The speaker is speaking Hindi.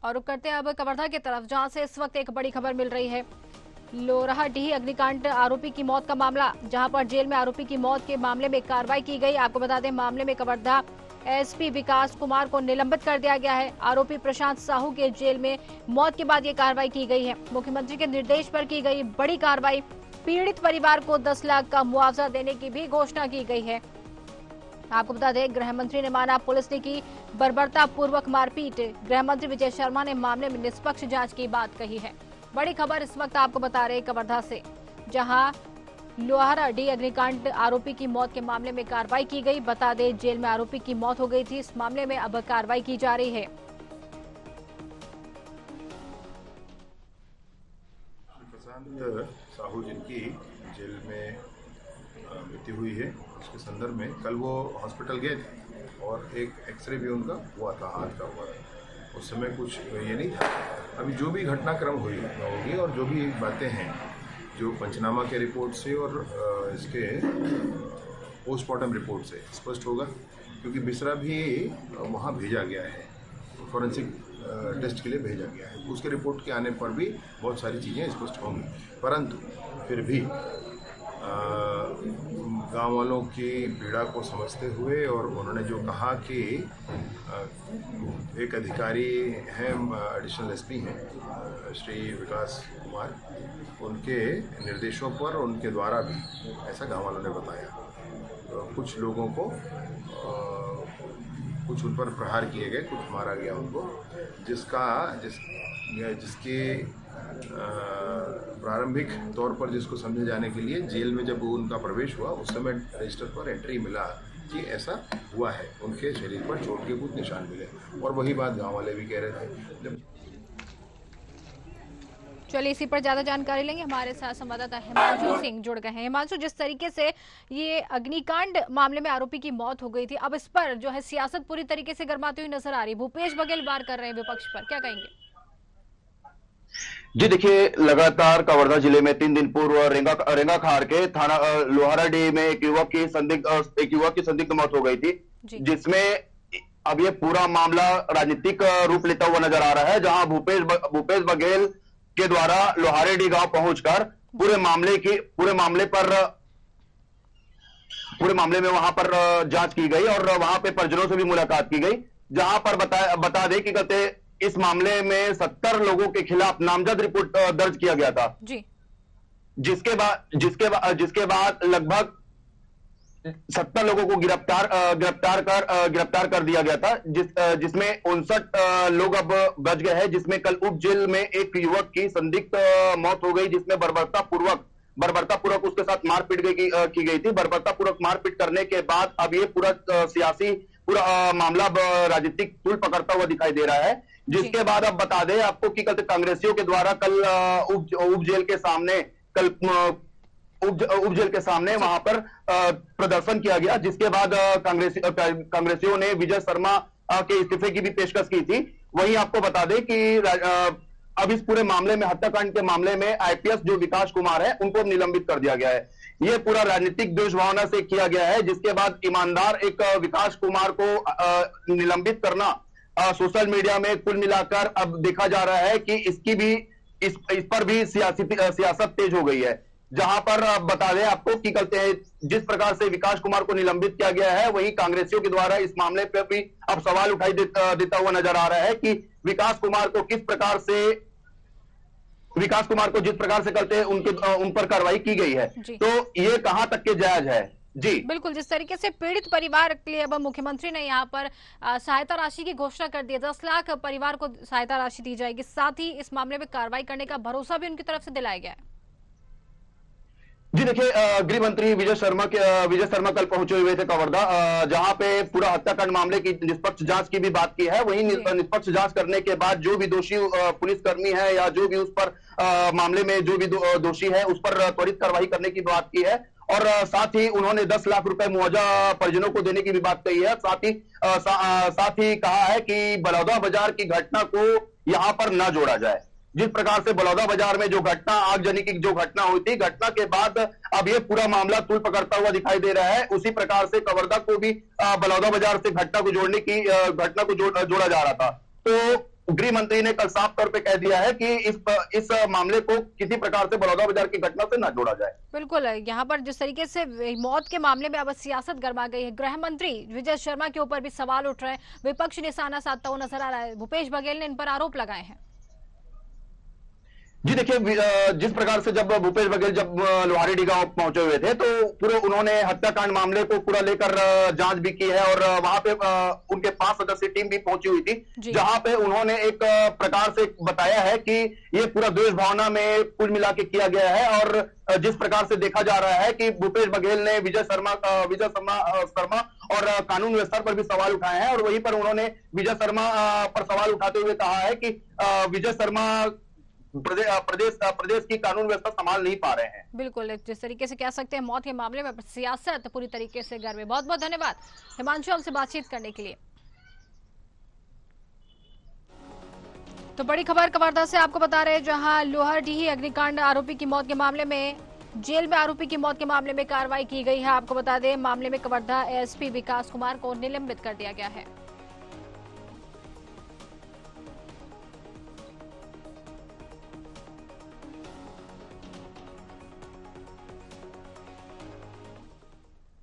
और रुक करते हैं अब कवर्धा की तरफ, जहां से इस वक्त एक बड़ी खबर मिल रही है। लोहाडीह अग्निकांड आरोपी की मौत का मामला, जहां पर जेल में आरोपी की मौत के मामले में कार्रवाई की गई। आपको बता दें, मामले में कवर्धा एसपी विकास कुमार को निलंबित कर दिया गया है। आरोपी प्रशांत साहू के जेल में मौत के बाद ये कार्रवाई की गई है। मुख्यमंत्री के निर्देश पर की गई बड़ी कार्रवाई। पीड़ित परिवार को 10 लाख का मुआवजा देने की भी घोषणा की गई है। आपको बता दें, गृह मंत्री ने माना पुलिस ने की बर्बरता पूर्वक मारपीट। गृह मंत्री विजय शर्मा ने मामले में निष्पक्ष जांच की बात कही है। बड़ी खबर इस वक्त आपको बता रहे कवर्धा से, जहां लोहारडीह अग्निकांड आरोपी की मौत के मामले में कार्रवाई की गई। बता दें, जेल में आरोपी की मौत हो गई थी। इस मामले में अब कार्रवाई की जा रही है। प्रशांत साहू जिनकी जेल में मृत्यु हुई है, उसके संदर्भ में कल वो हॉस्पिटल गए थे और एक एक्सरे भी उनका हुआ था, हाथ का हुआ था। उस समय कुछ ये नहीं था। अभी जो भी घटनाक्रम होगी और जो भी बातें हैं, जो पंचनामा के रिपोर्ट से और इसके पोस्टमार्टम रिपोर्ट से स्पष्ट होगा, क्योंकि बिसरा भी वहाँ भेजा गया है, फॉरेंसिक टेस्ट के लिए भेजा गया है। उसके रिपोर्ट के आने पर भी बहुत सारी चीज़ें स्पष्ट होंगी, परंतु फिर भी गांव वालों की पीड़ा को समझते हुए और उन्होंने जो कहा कि एक अधिकारी हैं, एडिशनल एसपी हैं श्री विकास कुमार, उनके निर्देशों पर उनके द्वारा भी ऐसा गांव वालों ने बताया। तो कुछ लोगों को कुछ उन पर प्रहार किए गए, कुछ मारा गया उनको, जिसके प्रारंभिक तौर पर जिसको समझे जाने के लिए जेल में जब उनका प्रवेश हुआ उस समय रजिस्टर पर एंट्री मिला कि ऐसा हुआ है। उनके शरीर पर चोट के कुछ निशान मिले और वही बात गांव वाले भी कह रहे थे। चलिए, इसी पर ज्यादा जानकारी लेंगे। हमारे साथ संवाददाता हिमांशु सिंह जुड़ गए हैं। हिमांशु, जिस तरीके से ये अग्निकांड मामले में आरोपी की मौत हो गई थी, अब इस पर जो है सियासत पूरी तरीके से गरमाती हुई नजर आ रही है। भूपेश बघेल वार कर रहे हैं विपक्ष पर, क्या कहेंगे? जी देखिए, लगातार कवर्धा जिले में 3 दिन पूर्व रेंगाखार के थाना लोहारडीह में एक युवक की संदिग्ध मौत हो गई थी, जिसमें अब ये पूरा मामला राजनीतिक रूप लेता हुआ नजर आ रहा है। जहां भूपेश बघेल के द्वारा लोहारडीह गांव पहुंचकर पूरे मामले में वहां पर जांच की गई और वहां पे परिजनों से भी मुलाकात की गई। जहां पर बता दें कि कहते इस मामले में 70 लोगों के खिलाफ नामजद रिपोर्ट दर्ज किया गया था जी। जिसके बाद लगभग 70 लोगों को गिरफ्तार कर दिया गया था, जिसमें 59 लोग अब बच गए हैं। जिसमें कल उप जेल में एक युवक की संदिग्ध मौत हो गई, जिसमें बर्बरतापूर्वक उसके साथ मारपीट की गई थी। बर्बरतापूर्वक मारपीट करने के बाद अब ये पूरा मामला राजनीतिक तूल पकड़ता हुआ दिखाई दे रहा है। जिसके बाद अब बता दें आपको कि कल कांग्रेसियों के द्वारा कल उप जेल के सामने वहां पर प्रदर्शन किया गया, जिसके बाद कांग्रेसियों ने विजय शर्मा के इस्तीफे की भी पेशकश की थी। वहीं आपको बता दें कि अब इस पूरे मामले में, हत्याकांड के मामले में आईपीएस जो विकास कुमार है, उनको निलंबित कर दिया गया है। यह पूरा राजनीतिक द्वेष भावना से किया गया है, जिसके बाद ईमानदार एक विकास कुमार को निलंबित करना सोशल मीडिया में कुल मिलाकर अब देखा जा रहा है कि इस पर भी सियासत तेज हो गई है। जहां पर बता दें आपको कि कहते हैं जिस प्रकार से विकास कुमार को निलंबित किया गया है, वही कांग्रेसियों के द्वारा इस मामले पर भी अब सवाल उठाई देता हुआ नजर आ रहा है कि विकास कुमार को जिस प्रकार से कहते हैं उन पर कार्रवाई की गई है, तो ये कहां तक के जायज है? जी बिल्कुल, जिस तरीके से पीड़ित परिवार के लिए अब मुख्यमंत्री ने यहाँ पर सहायता राशि की घोषणा कर दी है, 10 लाख परिवार को सहायता राशि दी जाएगी। साथ ही इस मामले में कार्रवाई करने का भरोसा भी उनकी तरफ से दिलाया गया है। जी देखिए, गृह मंत्री विजय शर्मा कल पहुंचे हुए थे कवर्धा, जहां पे पूरा हत्याकांड मामले की निष्पक्ष जांच की भी बात की है। वहीं निष्पक्ष जांच करने के बाद जो भी दोषी पुलिसकर्मी है या जो भी उस पर मामले में जो भी दोषी है, उस पर त्वरित कार्रवाई करने की बात की है। और साथ ही उन्होंने 10 लाख रुपए मुआवजा परिजनों को देने की भी बात कही है। साथ ही कहा है कि बलौदा बाजार की घटना को यहां पर न जोड़ा जाए। जिस प्रकार से बलौदा बाजार में जो घटना, आगजनी की जो घटना हुई थी, घटना के बाद अब ये पूरा मामला तूल पकड़ता हुआ दिखाई दे रहा है, उसी प्रकार से कवर्धा को भी बलौदा बाजार से घटना को जोड़ा जा रहा था। तो गृह मंत्री ने कल साफ तौर पे कह दिया है कि इस मामले को किसी प्रकार से बलौदाबाजार की घटना से न जोड़ा जाए। बिल्कुल, यहाँ पर जिस तरीके से मौत के मामले में अब सियासत गर्मा गई है, गृह मंत्री विजय शर्मा के ऊपर भी सवाल उठ रहे हैं, विपक्ष निशाना साधता हुआ नजर आ रहा है, भूपेश बघेल ने इन पर आरोप लगाए हैं। जी देखिए, जिस प्रकार से जब भूपेश बघेल जब लोहारडीह गांव पहुंचे हुए थे तो पूरे उन्होंने हत्याकांड मामले को पूरा लेकर जांच भी की है और वहां पे उनके 5 सदस्यीय टीम भी पहुंची हुई थी, जहां पे उन्होंने एक प्रकार से बताया है कि ये पूरा द्वेष भावना में कुल मिला के किया गया है। और जिस प्रकार से देखा जा रहा है कि भूपेश बघेल ने विजय शर्मा और कानून व्यवस्था पर भी सवाल उठाए हैं और वहीं पर उन्होंने विजय शर्मा पर सवाल उठाते हुए कहा है कि विजय शर्मा प्रदेश की कानून व्यवस्था संभाल नहीं पा रहे हैं। बिल्कुल, जिस तरीके से कह सकते हैं मौत के मामले में सियासत पूरी तरीके से घर में। बहुत बहुत धन्यवाद हिमांशु हमसे बातचीत करने के लिए। तो बड़ी खबर कवर्धा से आपको बता रहे हैं, जहां लोहारडीह अग्निकांड आरोपी की मौत के मामले में जेल में आरोपी की मौत के मामले में कार्रवाई की गई है। आपको बता दें, मामले में कवर्धा एएसपी विकास कुमार को निलंबित कर दिया गया है।